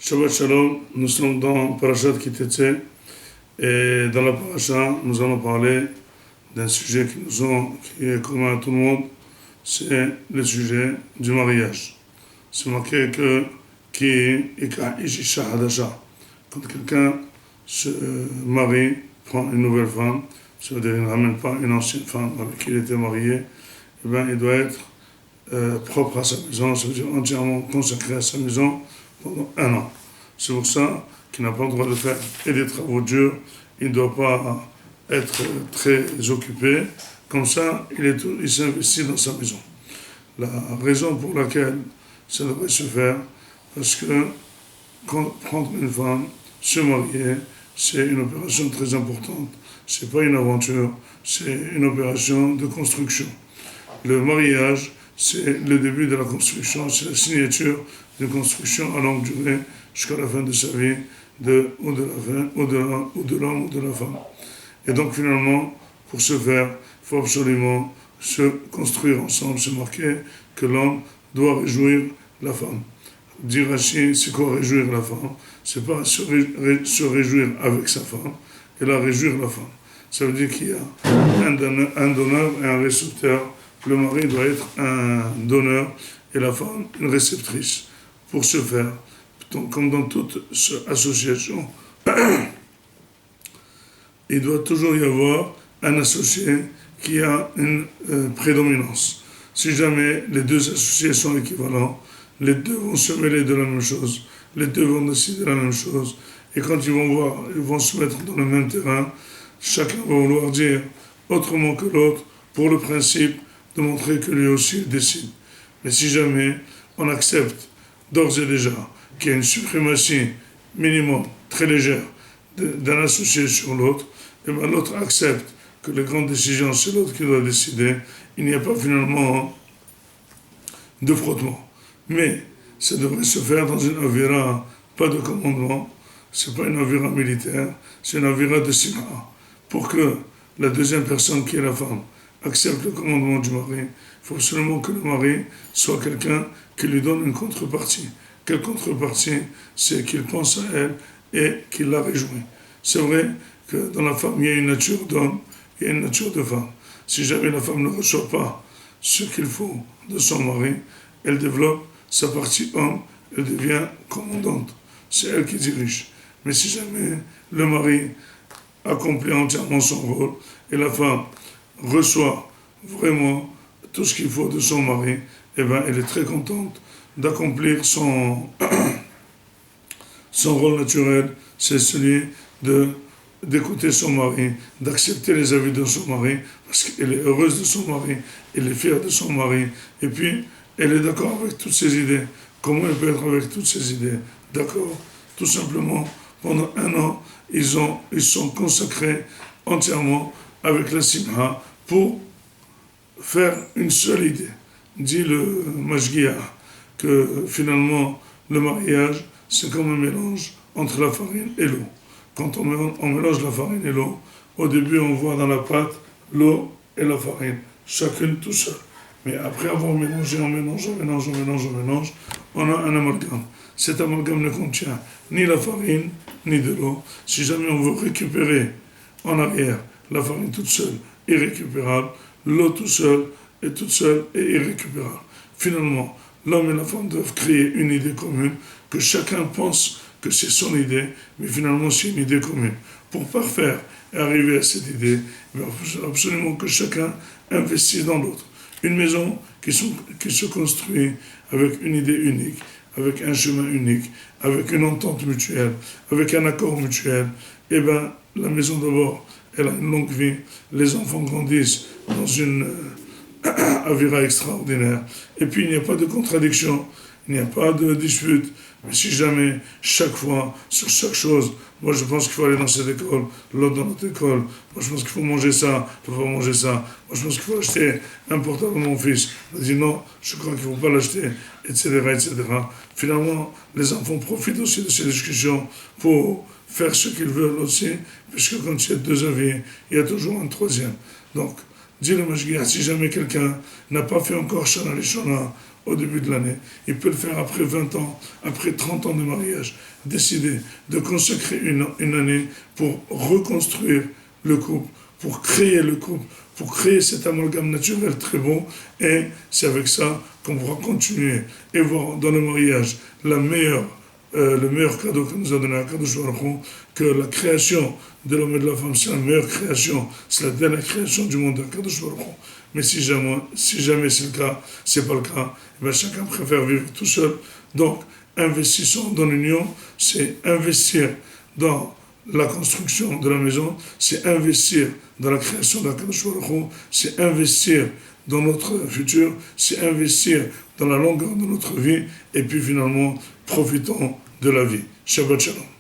Shabbat Shalom, nous sommes dans Parashat Kitetse et dans la Parashat, nous allons parler d'un sujet qui est commun à tout le monde, c'est le sujet du mariage. C'est marqué que quand quelqu'un se marie, prend une nouvelle femme, ça veut dire qu'il ne ramène pas une ancienne femme avec qui il était marié, eh bien, il doit être propre à sa maison, ça veut dire entièrement consacré à sa maison pendant 1 an. C'est pour ça qu'il n'a pas le droit de faire et des travaux durs, il ne doit pas être très occupé, comme ça il s'investit dans sa maison. La raison pour laquelle ça devrait se faire, parce que prendre une femme, se marier, c'est une opération très importante, c'est pas une aventure, c'est une opération de construction. Le mariage, c'est le début de la construction, c'est la signature de construction à longue durée jusqu'à la fin de sa vie, de l'homme ou de la femme. Et donc finalement, pour ce faire, il faut absolument se construire ensemble, se marquer que l'homme doit réjouir la femme. Dire Rashi, c'est quoi réjouir la femme? C'est pas se réjouir avec sa femme, et la réjouir la femme. Ça veut dire qu'il y a un donneur et un récepteur. Le mari doit être un donneur et la femme une réceptrice. Pour ce faire, donc, comme dans toute association, il doit toujours y avoir un associé qui a une prédominance. Si jamais les deux associés sont équivalents, les deux vont se mêler de la même chose, les deux vont décider la même chose, et quand ils vont se mettre dans le même terrain, chacun va vouloir dire autrement que l'autre, pour le principe de montrer que lui aussi il décide. Mais si jamais on accepte d'ores et déjà qu'il y a une suprématie minimum très légère d'un associé sur l'autre, et bien l'autre accepte que les grandes décisions, c'est l'autre qui doit décider, il n'y a pas finalement de frottement. Mais ça devrait se faire dans une avira, pas de commandement, c'est pas une avira militaire, c'est une avira de simha. Pour que la deuxième personne qui est la femme accepte le commandement du mari, il faut absolument que le mari soit quelqu'un qui lui donne une contrepartie. Quelle contrepartie? C'est qu'il pense à elle et qu'il la réjouit. C'est vrai que dans la femme, il y a une nature d'homme, il y a une nature de femme. Si jamais la femme ne reçoit pas ce qu'il faut de son mari, elle développe sa partie homme, elle devient commandante. C'est elle qui dirige. Mais si jamais le mari accomplit entièrement son rôle et la femme reçoit vraiment tout ce qu'il faut de son mari, eh bien, elle est très contente d'accomplir son rôle naturel, c'est celui d'écouter son mari, d'accepter les avis de son mari, parce qu'elle est heureuse de son mari, elle est fière de son mari, et puis elle est d'accord avec toutes ses idées. Comment elle peut être avec toutes ses idées? D'accord? Tout simplement, pendant 1 an, ils sont consacrés entièrement avec la simha pour faire une seule idée. Dit le Mashgiach que finalement le mariage c'est comme un mélange entre la farine et l'eau. Quand on mélange la farine et l'eau, au début on voit dans la pâte l'eau et la farine, chacune tout seul. Mais après avoir mélangé, on mélange, on a un amalgame. Cet amalgame ne contient ni la farine ni de l'eau. Si jamais on veut récupérer en arrière la farine toute seule, irrécupérable, l'eau toute seule est irrécupérable. Finalement, l'homme et la femme doivent créer une idée commune, que chacun pense que c'est son idée, mais finalement c'est une idée commune. Pour parfaire et arriver à cette idée, il faut absolument que chacun investisse dans l'autre. Une maison qui se construit avec une idée unique, avec un chemin unique, avec une entente mutuelle, avec un accord mutuel, eh bien, la maison d'abord, elle a une longue vie, les enfants grandissent dans une avira extraordinaire, et puis il n'y a pas de contradiction, il n'y a pas de dispute, mais si jamais, chaque fois, sur chaque chose, moi je pense qu'il faut aller dans cette école, l'autre dans notre école, moi je pense qu'il faut manger ça, il ne faut pas manger ça, moi je pense qu'il faut acheter un portable à mon fils, il dit non, je crois qu'il ne faut pas l'acheter, etc., etc. Finalement, les enfants profitent aussi de ces discussions pour faire ce qu'ils veulent aussi, puisque quand il y a 2 avis, il y a toujours un troisième. Donc, dit le Mashgiach, si jamais quelqu'un n'a pas fait encore Shana Rishona, au début de l'année, il peut le faire après 20 ans, après 30 ans de mariage, décider de consacrer une année pour reconstruire le couple, pour créer le couple, pour créer cet amalgame naturel très bon, et c'est avec ça qu'on pourra continuer et voir dans le mariage le meilleur cadeau que nous a donné Akadosh Baruch Hu, que la création de l'homme et de la femme, c'est la meilleure création, c'est la dernière création du monde d'Akadosh Baruch Hu. Mais si jamais c'est le cas, c'est pas le cas, eh bien chacun préfère vivre tout seul. Donc, investissons dans l'union, c'est investir dans la construction de la maison, c'est investir dans la création d'Akadosh Baruch Hu, c'est investir dans notre futur, c'est investir dans la longueur de notre vie, et puis finalement, profitons de la vie. Shabbat Shalom.